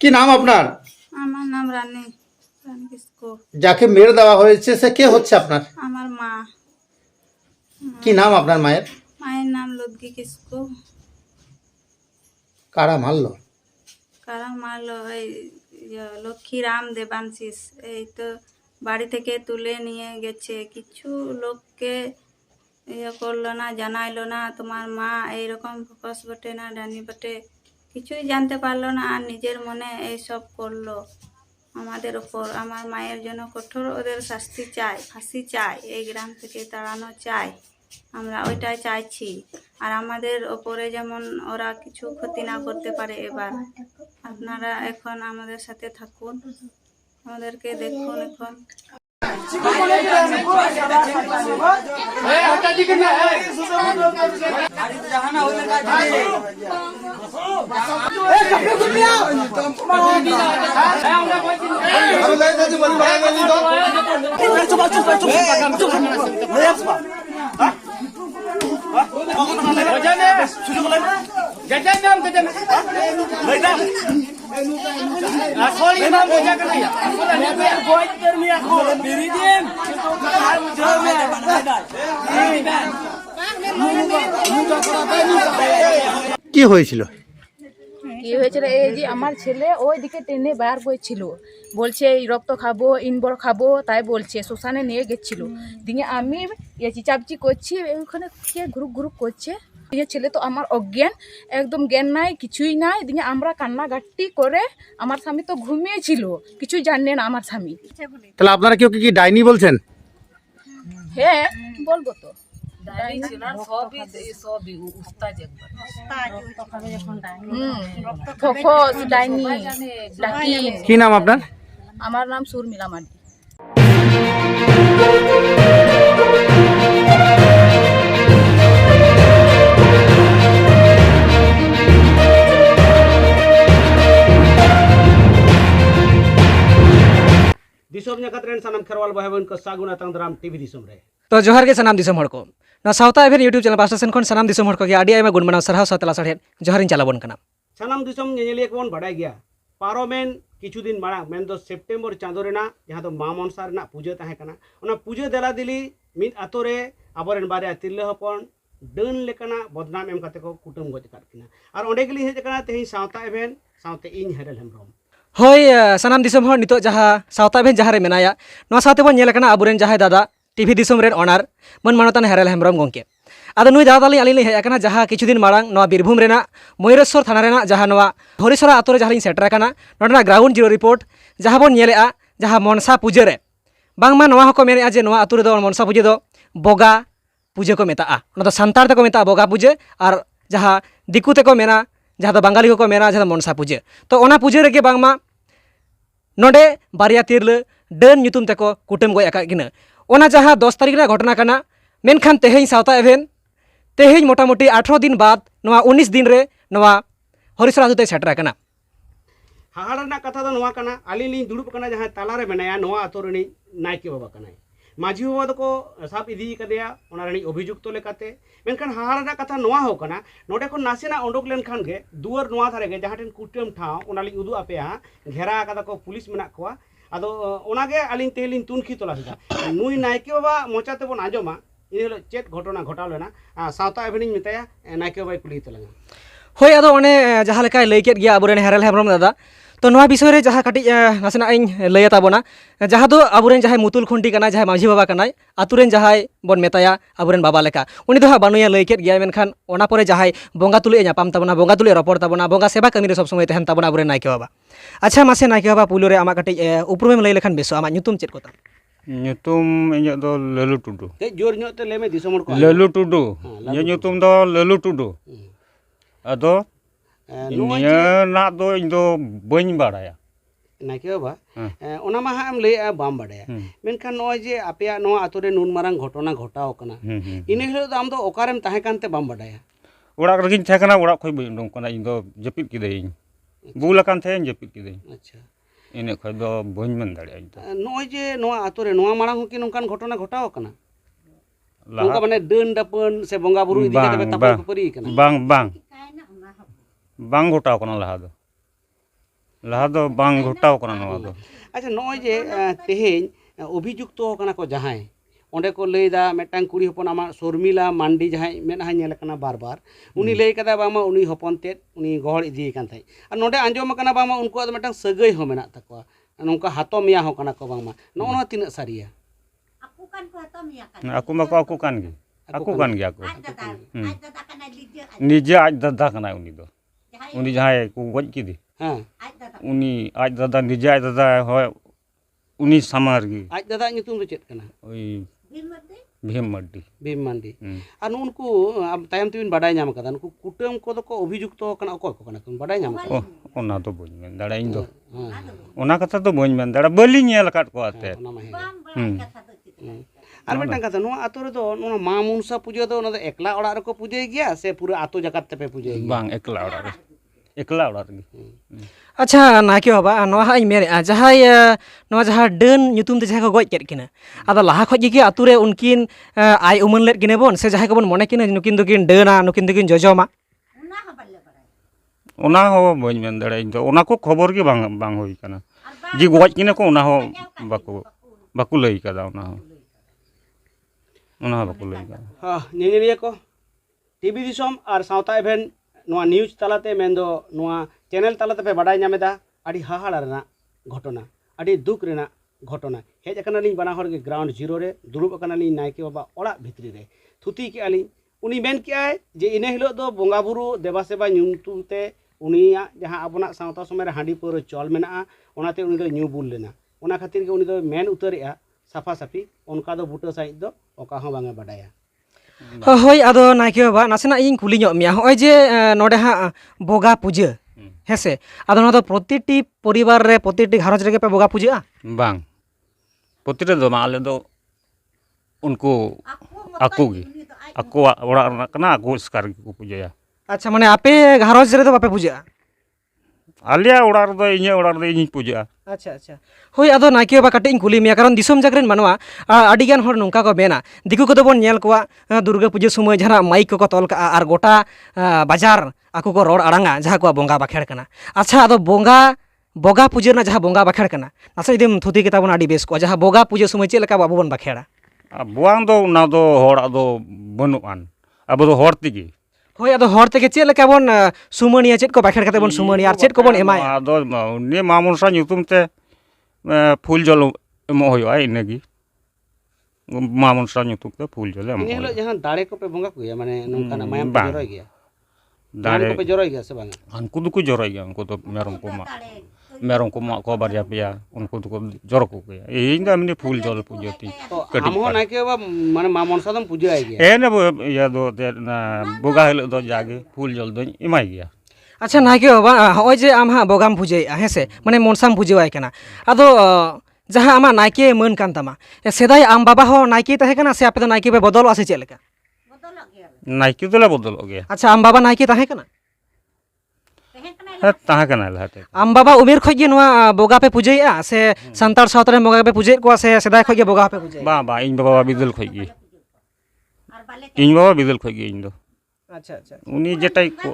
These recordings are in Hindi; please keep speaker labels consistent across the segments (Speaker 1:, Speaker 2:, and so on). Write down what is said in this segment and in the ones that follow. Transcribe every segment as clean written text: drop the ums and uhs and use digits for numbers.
Speaker 1: কি নাম আপনার?
Speaker 2: আমার নাম রানী রানী কিসকো।
Speaker 1: যাকে মেরে দেওয়া হয়েছে সে কে হচ্ছে আপনার?
Speaker 2: আমার মা।
Speaker 1: কি নাম আপনার মায়ের?
Speaker 2: মায়ের নাম লুদ্গি কিসকো।
Speaker 1: কারা মারলো?
Speaker 2: কারা মারলো? এই লক্ষ্মীরাম দেবাংশিস। এই তো বাড়ি থেকে তুলে নিয়ে গেছে, কিছু লোককে করলো না, জানাইলো না। তোমার মা এইরকম ফোকাস বটে না ডানি বটে, কিছুই জানতে পারলো না, আর নিজের মনে এইসব করলো আমাদের ওপর। আমার মায়ের জন্য কঠোর ওদের শাস্তি চাই, ফাঁসি চাই, এই গ্রাম থেকে তাড়ানো চাই, আমরা ওইটাই চাইছি। আর আমাদের ওপরে যেমন ওরা কিছু ক্ষতি না করতে পারে। এবার আপনারা এখন আমাদের সাথে থাকুন, আমাদেরকে দেখুন। এখন
Speaker 1: কি হয়েছিল?
Speaker 3: কি হয়েছিল, এই যে আমার ছেলে ওইদিকে টেনে বার করছিল, বলছে এই রক্ত খাবো, ইনবর খাবো, তাই বলছে শ্মশানে নিয়ে গেছিল। দিয়ে আমি চিচাপচি করছি, ওইখানে কে গ্রুপ গ্রুপ করছে। দিয়ে ছেলে তো আমার অজ্ঞান, একদম জ্ঞান নাই, কিছুই নাই। দিয়ে আমরা কান্নাকাটি করে, আমার স্বামী তো ঘুমিয়েছিল, কিছুই জানে না আমার স্বামী।
Speaker 1: তাহলে আপনারা কেউ কি ডাইনি বলছেন?
Speaker 3: হ্যাঁ বলবো তো, ফোকস ডাইনি ডাকিন।
Speaker 1: কি নাম আপনার?
Speaker 3: আমার নাম সুরমিলা মার্ডি।
Speaker 4: दिसोम जगत सानाम खेरवाल भाई को सागुना तंगराम टीवी दिसोम रे
Speaker 5: तो जोहार के सनाम दिसोम हड़ को ना सावता एभेन यूट्यूब चैनल पास्टा सेन खन सनाम दिसोम हड़ को के आडी आइमा गुण मनाव सरहाव सातला सड़े जोहारिन चलाबन कना
Speaker 4: सानाम दिसोम नेनेलिया कोन बड़ाय गया पारोमेन किछु दिन माड़ा मेन दो सेप्टेम्बर चांदो रेना जहां तो मा मनसा रेना पूजा ताहे कना ओना पूजा देला दिली मिद आतो रे आबोरेन बारे तिरले हपन डन लेकना बदनाम एम काते को कुटुम गज काट किना और ओंडे गेली हेज कना तेही सावता एभेन सावते इन हेरल हेमरम
Speaker 5: होय सनाम दिसोम हड़ नितो जहा सावता एभेन जहा रे मेनाया नो साथे बन नेल कना आबोरेन जहाय दादा टीवी दिसोम रेन ऑनर मन मानतान हेरल हेमरम गोंके आदो नुई दादा ताली आली हेज कना जहा किछु दिन मारांग नवा बीरभूम रेना मयूरेश्वर थाना रेना जहा नवा हरिसरा आतो रे जहा लिन सेटर कना नोडना ग्राउंड जीरो रिपोर्ट जहा बन नेलेआ जहा मनसा पूजा रे बांगमा नवा हको मेनेआ जे नवा आतो रे दो मनसा पूजा दो बोगा पूजा को मेता ओना दो संतार ते को मेता बोगा पूजा और जहा दिकु ते को मेना जहा दो बंगाली को मेना जहा मनसा पूजा तो ओना पूजा रेगे बांगमा नोडे बारिया तिरले डन ᱧᱩᱛᱩᱢ तेको कुटुम गय आका किना ओना जहा 10 तारीख रे घटना कना मेनखान तेहेñ सावता एभेन तेहेñ मोटामुटी 18 दिन बाद नवा 19 दिन रे नवा हरिसरा आतु ते सेटर कना
Speaker 4: हाहाड़ा कथा दो नवा कना आली लिन दुड़ुब कना जहां ताला रे मेनाया नवा आतो रेनी नायके बाबा कनाय माझी बाबा दको साब इदी कदेया ओना रेनी अभियुक्त लेकाते मेनखान हाहाड़ा कथा नवा हो कना नोडे को नासेना ओंडोक लेन खान गे दुआर नवा थारे गे जहां टेन कुटुम ठाव ओना लिन उदु आपे घेरा कदा को पुलिस मेना कोआ आदो ओनागे आलिन तेलिन तुनखी तोला हिदा नुई नायके बाबा मोचाते बन आजमा इन चेत घटना घटाव लेना सावता एभेनिन मिताया नायके बाबा कुली तलांगा
Speaker 5: होय आदो ओने जहा लेका लई केत गया आबोरेन हेरल हेमरम दादा तो नवा विषय रे जहा काटी नासेना इन लई ताबोना जहा दो आबोरेन जहाय मुतुल खुंटी कना जहाय माझी बाबा कनाय आतुरेन जहाय बन मेताया आबोरेन बाबा लेका उनी दो हा बानुया लई केत गया मेनखान ओना परे जहाय बोंगा तुले ᱧᱟᱯᱟᱢ ताबोना बोंगा तुले रपड़ ताबोना बोंगा सेवा कमी रे सब समय तहन ताबोना आबोरेन नायके बाबा अच्छा मासे नायके बाबा पुलो रे आमा काटी उपरुमेम लई लेखान बेसो आमा ᱧᱩᱛᱩᱢ चेत कोता
Speaker 6: ᱧᱩᱛᱩᱢ ᱤᱧᱟᱹᱜ ᱫᱚ ᱞᱟᱞᱩ ᱴᱩᱰᱩ
Speaker 4: ते जोर ᱧᱚᱜ ᱛᱮ ᱞᱮᱢᱮ ᱫᱤᱥᱚᱢ ᱦᱚᱲ ᱠᱚ
Speaker 6: ᱞᱟᱞᱩ ᱴᱩᱰᱩ ᱤᱧᱟᱹᱜ ᱧᱩᱛᱩᱢ ᱫᱚ ᱞᱟᱞᱩ ᱴᱩᱰᱩ ᱟᱫᱚ ᱱᱤᱭᱟᱹ ᱱᱟᱜ ᱫᱚ ᱤᱧ ᱫᱚ ᱵᱟᱹᱧ ᱵᱟᱲᱟᱭᱟ
Speaker 4: नायके बाबा ओना मा हाम लैया बाम बाड़ाया मेनखान नय जे आपेया नवा आतो रे नुन मारांग घटना घटाव कना इने हिलो दो आम दो ओकारेम ताहे कानते बाम बाड़ाया
Speaker 6: ओड़ा रगिन थाहे कना ओड़ा खय बई उडों कना इन दो जपित किदेኝ बुल अकान थे जपित किदेኝ
Speaker 4: अच्छा
Speaker 6: इने खय दो बइन मन दाड़िया इन
Speaker 4: नय जे नवा आतो रे नवा मारांग कि नोंकान घटना घटाव कना नोंका माने डन डपन से बंगा बुरु इदि कते तापा परी कना
Speaker 6: बांग बांग बांग घटाव कना लहा दो ᱞᱟᱦᱟ ᱫᱚ ᱵᱟᱝ ᱜᱷᱚᱴᱟᱣ ᱠᱟᱱᱟ ᱱᱚᱣᱟ ᱫᱚ
Speaker 4: ᱟᱪᱪᱷᱟ ᱱᱚᱜᱼᱚᱭ ᱡᱮ ᱛᱮᱦᱮᱧ ᱚᱵᱷᱤᱡᱩᱠᱛᱚ ᱠᱟᱱᱟ ᱠᱚ ᱡᱟᱦᱟᱸᱭ ᱚᱸᱰे ᱠᱚ ᱞᱟᱹᱭᱫᱟ ᱢᱤᱫᱴᱟᱝ ᱠᱩᱲᱤ ᱦᱚᱯᱚᱱ ᱟᱢᱟᱜ ᱥᱚᱨᱢᱤᱞᱟ ᱢᱟᱱᱰᱤ ᱡᱟᱦᱟᱸᱭ ᱢᱮᱫᱦᱟ ᱧᱮᱞ ᱟᱠᱟᱱᱟ ᱵᱟᱨ ᱩᱱᱤ ᱞᱟᱹᱭ ᱠᱟᱫᱟ ᱵᱟᱝᱢᱟ ᱩᱱᱤ ᱦᱚᱯᱚᱱ ᱛᱮᱫ ᱩᱱᱤ ᱜᱚᱦᱚᱲ ᱤᱫᱤᱭᱮ ᱠᱟᱱ ᱛᱟᱦᱮᱸᱫ ᱟᱨ ᱱᱚᱰᱮ ᱟᱸᱡᱚᱢ ᱟᱠᱟᱱᱟ ᱵᱟᱝᱢᱟ ᱩᱱᱠᱩᱣᱟᱜ ᱫᱚ ᱢᱤᱫᱴᱟᱝ ᱥᱟᱹᱜᱟᱹᱭ ᱦᱚᱸ ᱢᱮᱱᱟᱜ ᱛᱟᱠᱚᱣᱟ ᱱᱚᱝᱠᱟ ᱦᱟᱛᱚᱢᱤᱭᱟ ᱦᱚᱸ ᱠᱟᱱᱟ ᱠᱚ ᱵᱟᱝᱢᱟ ᱱᱚᱜᱼᱚ ᱱᱚᱣᱟ ᱛᱤᱱᱟᱹᱜ ᱥᱟᱹᱨᱤᱭᱟ
Speaker 6: ᱟᱠᱚ ᱢᱟᱠᱚ ᱟᱠᱚ ᱠᱟᱱ ᱜᱮ ᱟᱠᱚ ᱠᱟᱱ ᱜᱮᱭᱟ ᱠᱚ ᱱᱤᱡᱮ ᱟᱡ ᱫᱟᱫᱟ ᱠᱟᱱᱟᱭ ᱩᱱᱤ ᱫᱚ उनी जहाँ को गज की
Speaker 4: हाँ
Speaker 6: उनी आज दादा निजे आज दादा है उनी सामार की
Speaker 4: आज दादा nyutum do chet kana
Speaker 6: ओई Bhim muddy
Speaker 4: ar nunku tayam tibin badai nyam kada nunku kutem ko do ko obhijukto kana ko kana kun badai nyam kada
Speaker 6: ओना तो बोल में दाड़ा इन दो ओना कथा तो बोल में दाड़ा बलि नेल काट को आते
Speaker 4: ar metang kata no ato re do no ma munsa puja do no ekla ora re ko pujai gya se pura ato jakat te pe pujai
Speaker 6: bang ekla ora गे
Speaker 5: अच्छा नाके बाबा नवा हाई मेरे जहाँ नवा जहाँ डन nyutum ते जहाँ को गज केट किना आदा लाहा खज गे आतु रे उनकिन आय उमन लेट किने बोन से जहाँ को बोन मने किना नुकिन दुकिन डना नुकिन दुकिन जजमा
Speaker 6: ओना हो बोल में दाड़ा इन दो ओना को खबर के बांग बांग होई कना जी गज किने को ओना हो बाकु लई कदा ओना बाकु लई कदा
Speaker 4: हां नेनेलिया को टीवी दिसोम आर सावता इवेंट नोआ न्यूज तालाते मेंदो नोआ चैनल तालाते पे बाडाय ᱧᱟᱢᱮᱫᱟ ᱟᱹᱰᱤ ᱦᱟᱦᱟᱲᱟ ᱨᱮᱱᱟᱜ ᱜᱷᱚᱴᱚᱱᱟ ᱟᱹᱰᱤ ᱫᱩᱠ ᱨᱮᱱᱟᱜ ᱜᱷᱚᱴᱚᱱᱟ ᱦᱮᱡ ᱟᱠᱟᱱᱟᱞᱤᱧ ᱵᱟᱱᱟ ᱦᱚᱲ ᱜᱮ ᱜᱨᱟᱣᱩᱱᱰ ᱡᱤᱨᱳ ᱨᱮ ᱫᱩᱲᱩᱵ ᱟᱠᱟᱱᱟᱞᱤᱧ ᱱᱟᱭᱠᱮ ᱵᱟᱵᱟ ᱚᱲᱟᱜ ᱵᱷᱤᱛᱨᱤ ᱨᱮ ᱛᱷᱩᱛᱤ ᱠᱮᱜᱼᱟᱞᱤᱧ ᱩᱱᱤ ᱢᱮᱱ ᱠᱮᱜᱼᱟᱭ ᱡᱮ ᱤᱱᱟᱹ ᱦᱤᱞᱳᱜ ᱫᱚ ᱵᱚᱸᱜᱟ ᱵᱩᱨᱩ ᱫᱮᱵᱟ ᱥᱮᱵᱟ ᱧᱩᱛᱩᱢ ᱛᱮ ᱩᱱᱤᱭᱟᱜ ᱡᱟᱦᱟᱸ ᱟᱵᱚᱱᱟᱜ ᱥᱟᱶᱛᱟ ᱥᱚᱢᱟᱡᱽ ᱨᱮ ᱦᱟᱺᱰᱤ ᱯᱟᱹᱣᱨᱟᱹ ᱪᱚᱞ ᱢᱮᱱᱟᱜᱼᱟ ᱚᱱᱟᱛᱮ ᱩᱱᱤ ᱫᱚ ᱧᱩ ᱵᱩᱞ ᱞᱮᱱᱟ ᱚᱱᱟ ᱠᱷᱟᱹᱛᱤᱨ ᱜᱮ ᱩᱱᱤ ᱫᱚ ᱢᱮᱱ ᱩᱛᱟᱹᱨᱮᱜᱼᱟ ᱥᱟᱯᱷᱟ ᱥᱟᱯᱷᱤ ᱚᱱᱠᱟ ᱫᱚ ᱵᱩᱴᱟᱹ ᱥᱟᱺᱦᱤᱡ ᱫᱚ ᱚᱠᱟ ᱦᱚᱸ ᱵᱟᱝ ᱮ ᱵᱟᱰᱟᱭᱟ
Speaker 5: हई आदो नाके बाबा नासेना इन कुली मिया हई जे नोडे हाँ बोगा पूजा हेसे आदो ना तो प्रतिटी परिवार रे प्रतिटी घारंज रे पे बोगा पूजा
Speaker 6: बांग प्रतिटे दो माले दो उनको आको गी आको ओड़ा कना आको स्कार को पूजा
Speaker 5: अच्छा माने आपे घारंज रे तो बापे पूजा
Speaker 6: आलिया ओड़ा रे दो इnye ओड़ा रे इnye पूजा
Speaker 5: अच्छा अच्छा हई आदो नाके बाबा काटे कुली मिया कारण दिसोम जागरेन मानवा आडी गान हर नोंका को बेना दिकु को बोन नेल कोआ दुर्गा पूजा समय जहां माइक को तोल का आर गोटा बाजार आको को रोड आड़ांगा जहां को बोंगा बाखेड़ कना अच्छा आदो बोगा पूजा ना जहां बोंगा बाखेड़ कना नासे इदम थुती केता बोन आडी बेस को जहां बोगा पूजा समय चेल का बाबू बोन बाखेड़ा
Speaker 6: बुआंग दो ना दो होड़ा दो बनुआन अब दो होड़ तिगी
Speaker 5: हई आदो हर तेगे चेल का बोन सुमनिया चेत को बाखेड़ कते बोन सुमनिया आर चेत को बोन एमाय
Speaker 6: आदो ने मामुनसा nyutum te फूल जल एमो होयो इनेगी मामुनसा nyutum te फूल जल एमो
Speaker 4: इन हिलो जहां दाड़े को पे बोंगा कुया माने नोंका ना मायाम पे जरोय गया दाड़े को पे जरोय गया से बांगा
Speaker 6: उनको तो को जरोय गया उनको तो मेरम को मा को बारिया पिया उनको तो जरो को गया इन दा मने फूल जल पूजती
Speaker 4: हम हो ना के बा माने मामनसा दम पूजा आई गया
Speaker 6: ए ने या दो ना बोगा हिलो दो जागे फूल जल दो इमाई गया
Speaker 5: अच्छा नाके बाबा हई जे आम हाँ बोगाम पूजे हेसे माने मनसाम पूजेवाय कना आदो जहां आमा नाइके मन कान तामा सेदाय आम बाबा हो नाइके तहे कना से आपे दो नाइके पे बदल आसे चेलका
Speaker 6: नाइके तो बदल गया
Speaker 5: अच्छा आम बाबा नाइके तहे कना
Speaker 6: तहा कना लहते
Speaker 5: आम बाबा उमेर खज गे नवा बोगा पे पूजेया से संतार सावतरे बोगा पे पूजे को से सेदाय खज गे बोगा पे पूजे
Speaker 6: बा इन बाबा बिदल खज गे इन बाबा बिदल खज गे इन दो
Speaker 5: अच्छा अच्छा
Speaker 6: उनी जेटाई को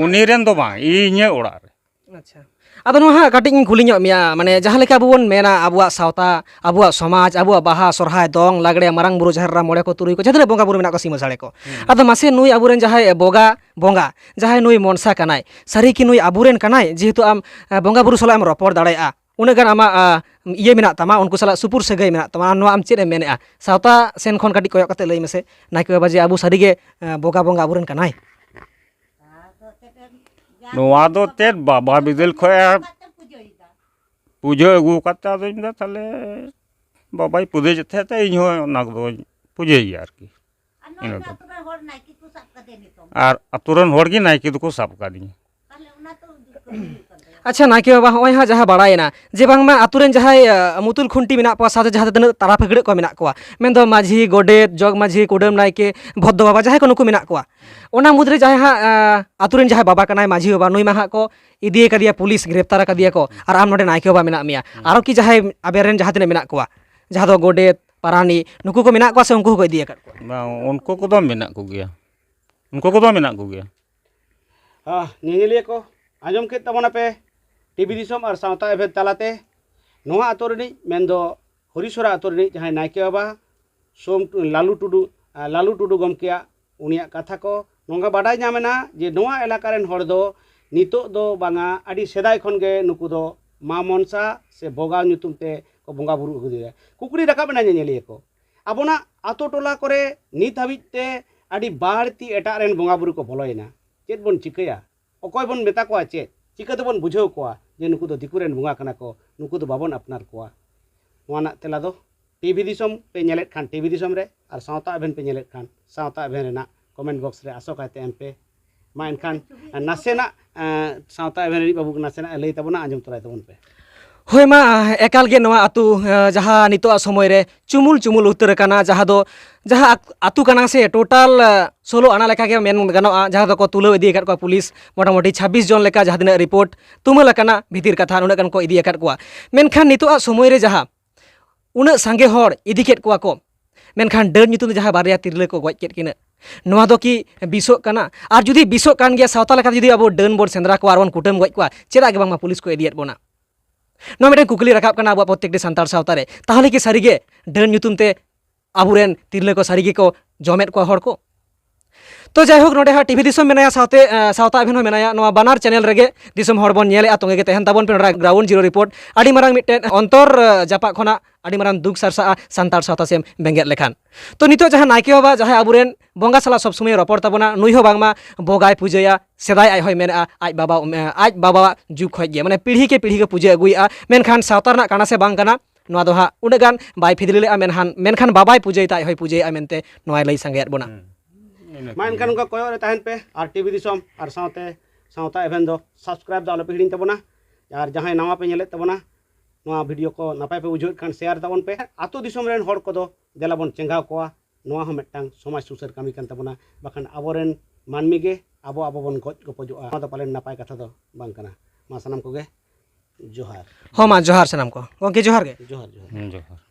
Speaker 6: उनी रेन दो बा इnye ओड़ा रे
Speaker 5: अच्छा आदो नोहा काटिंग कुली ᱧᱚᱜ मिया माने जहां लेका अबो बोन मेना अबुआ सावता अबुआ समाज अबुआ बाहा सरहाय दोंग लागड़े मारांग बुरु जहरा मोड़े को तुरुई को जदरे बोंगा बुरु मेना को सीमा साड़े को आदो मासे नुई अबुरेन जहाय बोंगा जहाय नुई मनसा कनाय सारी की नुई अबुरेन कनाय जेहेतु आम बोंगा बुरु सला आम रपड़ दाड़ेया उन्हें गान आमा इये मेना तमा उनको सला सुपुर सगाई मेना तमा नो आम चेद मेनेआ सावता सेन खन काटी कोयक कते लई मेसे नाइके बाबा जे अबु सारीगे बोंगा अबुरेन कनाय
Speaker 6: नोआ दो तेर बाबा बिदल खोया पूजा अगू कता दो इंदा थाले बाबाई पूजे जथे ते इन हो ना दो पूजे यार की इन दो आर अतुरन होड़ की नाइके दो को साब का दी
Speaker 5: अच्छा नाइके बाबा हई हाँ जहाँ बाड़ायना जे बांगमा आतुरेन जहाँ मुतुल खुंटी मेना पा साथे जहाँ तने तारा फगड़े को मेना कोआ मेन दो माझी गोडेत जग माझी कुडम नाइके भद्दो बाबा जहाँ को नुकु मेना कोआ ओना मुद्रे जहाँ हाँ आतुरेन जहाँ बाबा कनाय माझी बाबा नुई मा को इदिए कदिया पुलिस ग्रेप्तार कदिया को आर आम नोडे नाइके बाबा मेना मिया आरो की जहाँ आबेरेन जहाँ तने मेना कोआ जहाँ दो गोडेत पारानी नुकु को मेना कोआ से उनको को इदिए कर
Speaker 6: उनको को दो मेना को गया उनको को दो मेना को गया
Speaker 4: हां नेनेलिया को आजम के तमना पे टीवी दिसम और सावता एभेन तालाते नोआ आतो रिनी मेनदो हरिसरा आतो रिनी जहां नायके बाबा सोम लालू टुडू गमकेया उनिया कथा को नोंगा बाडाय नामेना जे नोआ एलाका रेन हर दो नितो दो बांगा आदि सेदाय खन गे नुकु दो मा मनसा से बोगा ᱧᱩᱛᱩᱢ ᱛᱮ को बोंगा बुरु अगुदिया कुकुरी रकाबना नेलिए को आबोना आतो टोला करे नित हाबिज ते आदि बाड़ती एटा रेन बोंगा बुरु को बोलोयना चेत बोन चिकया अकय बोन मेता को चेत चिका तो बोन बुझाव को जे नुकु दो दिकु रेन बोंगा कना को नुकु दो बाबन अपनार को वाना तेला दो टीवी दिसम पे नेलेत खान टीवी दिसम रे और सावता एभेन पे नेलेत खान सावता एभेन रेना कमेंट बॉक्स रे आसो काते एम पे मा एनखान नासेना सावता एभेन रि बाबू नासेना लई तबना आंजम तराय तबन पे
Speaker 5: होय मा एकाल गे नवा आतु जहाँ नितो समय रे चुमुल चुमुल उतर काना जहाँ दो जहाँ आतु काना से टोटाल 16 आना लेखा के मेन गानोआ जहाँ दो को तुलो इदी एकात को पुलिस मोटामोटी 26 जन लेका जहाँ दिन रिपोर्ट तुमल काना भितिर कथा उना गान को इदी एकात को मेनखान नितो समय रे जहाँ उना सांगे हर इदी केट को मेनखान डर नितु जहाँ बारिया तिरले को गज केट किना नवा दो कि बिसो काना आर जुदी बिसो कान गया सावता लेखा जुदी अब डन बोर्ड सेंद्रा को आरवन कुटम गज को चेदा के बांग पुलिस को इदियत बोना नवा मिटे कुकली रकाब काना अब प्रत्येक सानतार सावता रे ताहले कि सारिगे डन ᱧᱩᱛᱩᱢ ᱛᱮ आबुरेन तिरले को सारिगे को जमेत को हर को तो जायहोक नोडे हा टीवी दिसम मेनाया सावते सावता एभेन हो मेनाया नवा बानार चैनल रेगे दिसम हर बोन नेले तोंगे गे तहन ताबोन पे ग्राउंड जीरो रिपोर्ट आडी मारांग मिटे अंतर जापा खना आडी मारांग दुख सरसा सानतार सावता सेम बेंगेत लेखान तो नितो जहां नायके बाबा जहां आबुरेन बोंगा साला सब समय रपड़ ताबोना नुई हो बांगमा बोगाय पूजया सेदाय आय होय मेना आज बाबा जुग खय गे माने पीढ़ी के पूजा अगुया मेनखान सावता रना काना से बांग काना नवा दो हा उनगान बाय फिदलिले मेनखान बाबाय पूजयता होय पूजय मेनते नवा लई संगेत बोना
Speaker 4: मा एनखान उनका कोयो रे तहन पे और टीवी दिसम और सावते सावता एभेन दो सब्सक्राइब द आलो पे हिडिन तबोना और जहां नवा पे नेले तबोना नवा वीडियो को नपाय पे बुझो खान शेयर ताबोन पे आतो दिसम रेन हर को दो देला बोन चेंगाव कोआ नवा हो मेटांग समाज सुसर कामी कान तबोना बाखान आबोरेन मानमी गे आबो बोन गज गपजोआ नवा दो पाले नपाय कथा दो बांग कना मा सनम को गे जोहार
Speaker 5: हो मा जोहार सनम को ओके जोहार गे
Speaker 4: जोहार
Speaker 6: जोहार